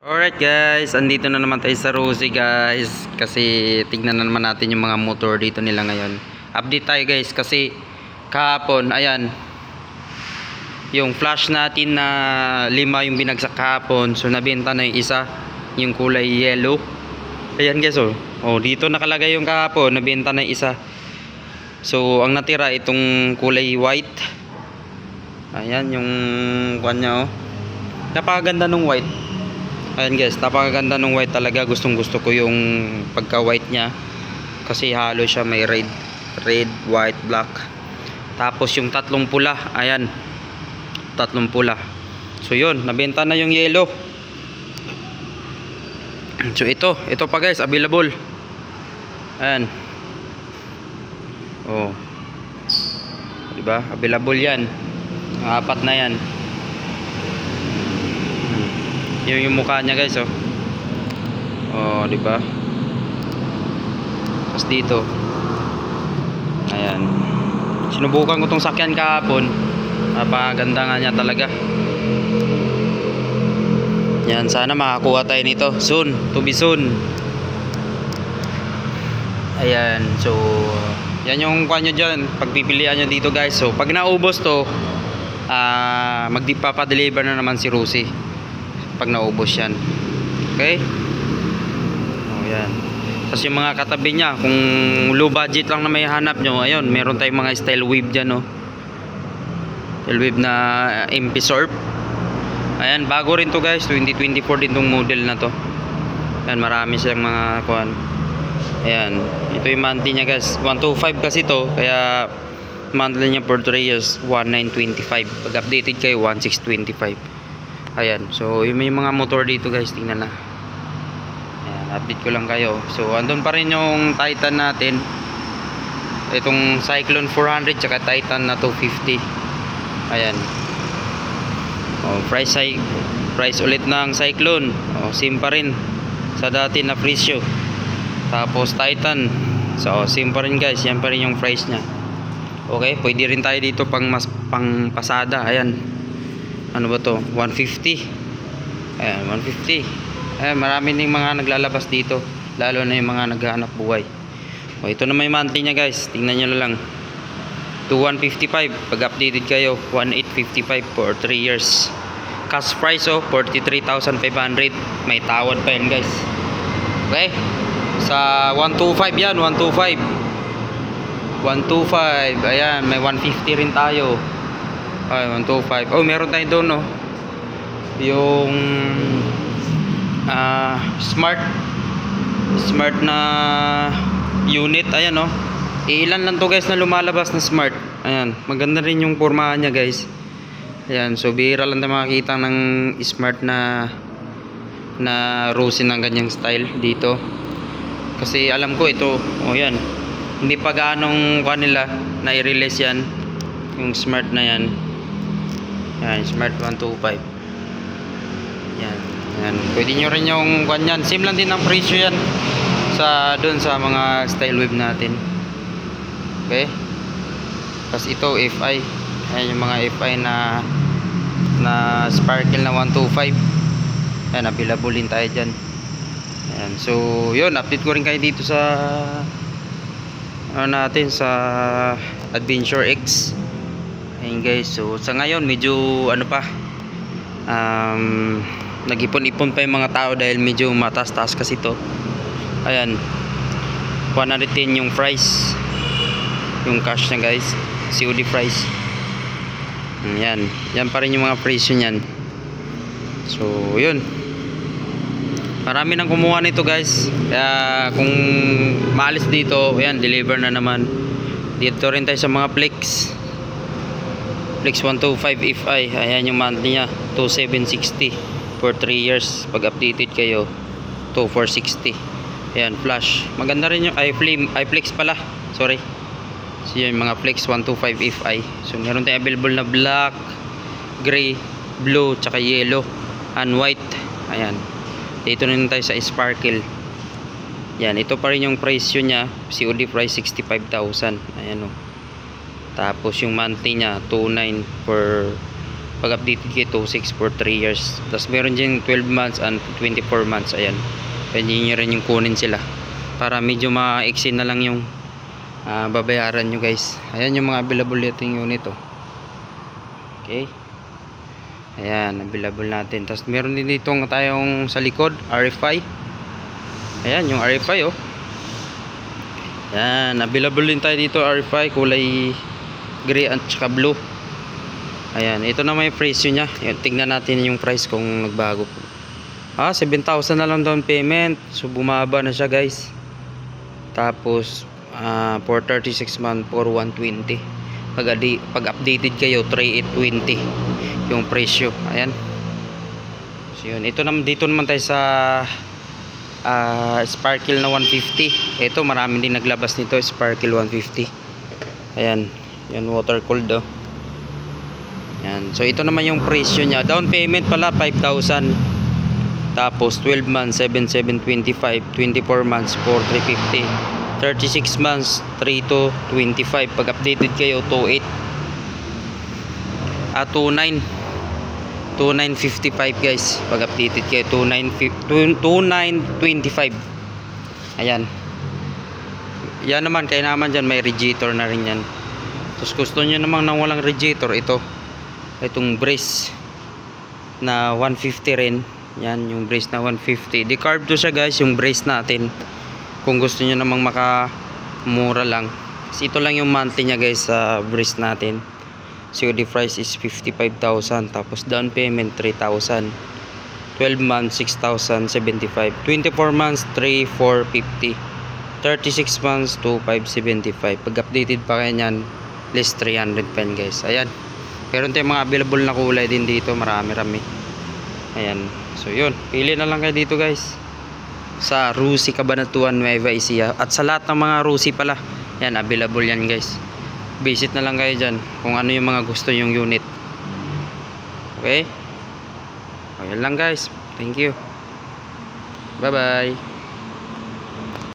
Alright guys, andito na naman tayo sa Rosie guys. Kasi tignan na naman natin yung mga motor dito nila ngayon. Update tayo guys kasi kahapon, ayan, yung flash natin na 5 yung binagsak kahapon. So nabenta na yung isa, yung kulay yellow. Ayan guys, oh dito nakalagay yung kahapon, nabenta na yung isa. So ang natira itong kulay white. Ayan yung kanya, napakaganda nung white. Ayan guys, napakaganda ng white talaga. Gustong gusto ko yung pagka white nya. Kasi halo siya, may red, white, black. Tapos yung tatlong pula, ayan, tatlong pula. So yun, nabenta na yung yellow. So ito pa guys, available. Ayan. Oh, diba? Available yan. Apat na yan. Yung mukha niya guys, oh di ba? Tapos dito, ayan, sinubukan ko tong sakyan kahapon, napakaganda nga niya talaga. Yan, sana makakuha tayo nito soon, to be soon. Ayan, so yan yung kuha nyo dyan, pagpipilian nyo dito guys. So pag naubos to, magpapadeliver na naman si Rosie pag naubos yan. Okay, yan. Tapos yung mga katabi nya, kung low budget lang na may hanap nyo, ayun, meron tayong mga style wave dyan, style wave na MP Surf. Ayan, bago rin to guys, 2024 din tong model na to. Ayan, marami siyang mga kuhan. Ayan, ito yung monthly nya guys, 125 kasi to, kaya monthly nya for 3 years 1925. Pag updated kayo 1625. Ayan, so yung may mga motor dito guys, tingnan na. Ayan, update ko lang kayo. So andun pa rin yung Titan natin, itong Cyclone 400 tsaka Titan na 250. Ayan, price ulit ng Cyclone, same pa rin sa dati na presyo. Tapos Titan, so same pa rin guys, yan pa rin yung price nya. Okay, pwede rin tayo dito pang pasada. Ayan, ano ba to, 150. Ayan, 150. Ayan, marami ding mga naglalabas dito, lalo na yung mga naghahanap buhay. Ito na may monthly nya guys, tingnan nyo lang, 2155. Pag updated kayo 1855 for 3 years. Cash price 43,500. May tawad pa yan guys. Okay, sa 125 yan, 125. Ayan, may 150 rin tayo. Ay, 125. Oh, meron tayo doon, yung smart na unit. Ayan, ilan lang to guys na lumalabas na smart. Ayan, maganda rin yung pormahan niya guys. Ayan, so bihira lang tayo makakita ng smart na Rosie ng ganyang style dito. Kasi alam ko ito, yan, hindi pa gaanong kanila na i-release yan, yung smart na yan. Yan, smart 125. Yan, pwede nyo rin yung ganyan, same lang din ang presyo yan sa doon sa mga style wave natin. Okay, tapos ito FI. Ayan yung mga FI na sparkle na 125. Yan, available din tayo dyan. Ayan, so yun, update ko rin kayo dito sa natin sa Adventure X. Ayan guys, so sa ngayon medyo nag-ipon-ipon pa yung mga tao dahil medyo mataas-taas kasi to. Ayan, 110 yung price, yung cash na guys, COD price. Yan pa rin yung mga presyo nyan. So yun, marami nang kumuha nito guys, kaya kung maalis dito, ayan, deliver na naman. Dito rin tayo sa mga Flex 125 FI. Ayan yung monthly nya, 2760 for 3 years. Pag updated kayo 2460. Ayan, flash, maganda rin yung Flex pala, sorry. So yun, mga Flex 125 FI. So meron tayong available na black, gray, blue, tsaka yellow and white. Ayan, dito rin tayo sa sparkle. Yan, ito pa rin yung presyo nya, COD price 65,000. Ayan, tapos yung monthly nya 29 for Pag updated kayo 2.6 for 3 years. Tapos meron din 12 months and 24 months. Ayan. Pwede nyo rin yung kunin sila. Para medyo ma-extend na lang yung babayaran nyo guys. Ayan yung mga available nating unit oh. Okay. Ayan, available natin. Tapos meron din dito tayong sa likod, RFI. Ayan, yung RFI oh. Ayan, available din tayo dito RFI, kulay gray at saka blue. Ayan, ito na may presyo nya. Tingnan natin yung price kung nagbago. 7,000 na lang down payment. So bumaba na siya guys. Tapos for 36 month for 120. Pag updated kayo 3820 yung presyo. Ayan. So yun, ito naman dito naman tayo sa Sparkle na 150. Ito marami din naglabas nito, Sparkle 150. Ayan, yan water cooled oh. Yan. So ito naman yung presyo niya. Down payment pala 5,000. Tapos 12 months 7,725, 24 months 4,350, 36 months 3,225. Pag updated kayo 28 29 2955 guys. Pag updated kayo 2925. Ayan. Yan naman kaya naman dyan may radiator na rin yan. Tapos gusto nyo namang nang walang radiator, itong brace na 150 rin. Yan yung brace na 150. Decarb to siya guys, yung brace natin. Kung gusto nyo namang makamura lang. Kasi ito lang yung monthly nya guys sa brace natin. So the price is 55,000. Tapos down payment 3,000. 12 months 6,075. 24 months 3,450. 36 months 2,575. Pag updated pa kayo nyan, less 300 pen guys. Ayan. Meron tayong mga available na kulay din dito. Marami-rami. Ayan. So yun. Pili na lang kayo dito guys. Sa Rusi Cabanatuan, Nueva Ecija. At sa lahat ng mga Rusi pala. Yan. Available yan guys. Visit na lang kayo dyan. Kung ano yung mga gusto yung unit. Okay. Ayan lang guys. Thank you. Bye bye.